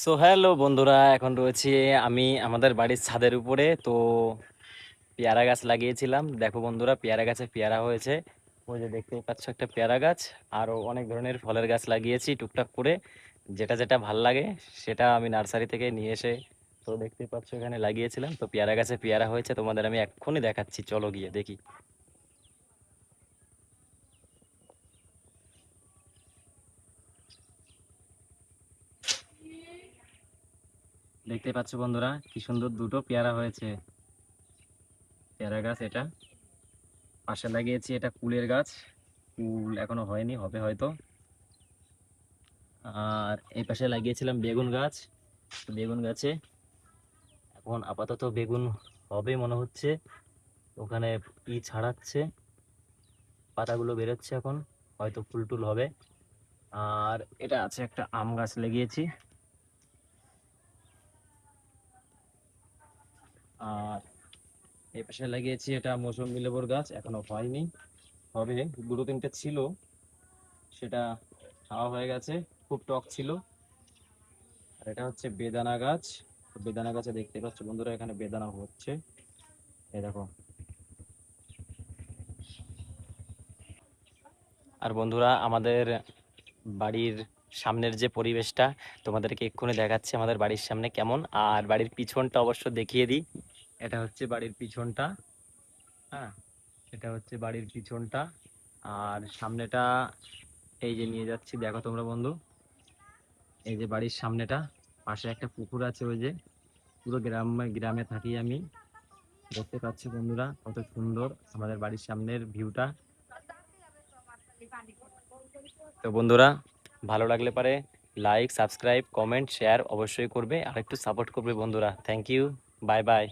So hello বন্ধুরা, এখন রয়েছি আমি আমাদের বাড়ির ছাদের উপরে। তো পেয়ারা গাছ লাগিয়েছিলাম, দেখো বন্ধুরা পেয়ারা গাছে পেয়ারা হয়েছে। ওই যে দেখতেই পাচ্ছ একটা পেয়ারা গাছ। আরো অনেক ধরনের ফলের গাছ লাগিয়েছি টুকটাক করে, যেটা যেটা ভাল লাগে সেটা আমি নার্সারি থেকে নিয়ে এসে তো দেখতেই পাচ্ছ এখানে লাগিয়েছিলাম। তো পেয়ারা গাছে পেয়ারা হয়েছে, তোমাদের আমি এক্ষুনি দেখাচ্ছি, চলো গিয়ে দেখি। দেখতে পাচ্ছ বন্ধুরা কি সুন্দর দুটো পেয়ারা হয়েছে। পেয়ারা গাছ এটা পাশে লাগিয়েছি, এটা কুলের গাছ। কুল এখনো হয়নি, হবে হয়তো। আর এই পাশে লাগিয়েছিলাম বেগুন গাছ। তো বেগুন গাছে এখন আপাতত বেগুন হবে মনে হচ্ছে। ওখানে ছাড়াচ্ছে, পাতাগুলো বেরোচ্ছে এখন, হয়তো ফুল টুল হবে। আর এটা আছে একটা আম গাছ লাগিয়েছি। আর এই পাশে লাগিয়েছি এটা মৌসুমী লেবুর গাছ, এখনো হয়নি, হবে। দুটো তিনটে ছিল, সেটা খাওয়া হয়ে গেছে, খুব টক ছিল। আর এটা হচ্ছে বেদানা গাছ। তো বেদানা গাছে দেখতে পাচ্ছ বন্ধুরা এখানে বেদানা হচ্ছে, এই দেখো। আর বন্ধুরা আমাদের বাড়ির সামনের যে পরিবেশটা তোমাদেরকে এক্ষুনি দেখাচ্ছি, আমাদের বাড়ির সামনে কেমন। আর বাড়ির পিছনটা অবশ্য দেখিয়ে দিই। এটা হচ্ছে বাড়ির পিছনটা। হ্যাঁ, এটা হচ্ছে বাড়ির পিছনটা। আর সামনেটা এই যে নিয়ে যাচ্ছি, দেখো তোমরা বন্ধু, এই যে বাড়ির সামনেটা, পাশে একটা পুকুর আছে। ওই যে পুরো গ্রামে গ্রামে থাকি আমি, দেখতে পাচ্ছি বন্ধুরা কত সুন্দর আমাদের বাড়ির সামনের ভিউটা। তো বন্ধুরা ভালো লাগলে পারে লাইক, সাবস্ক্রাইব, কমেন্ট, শেয়ার অবশ্যই করবে, আর একটু সাপোর্ট করবে বন্ধুরা। Thank you, bye by.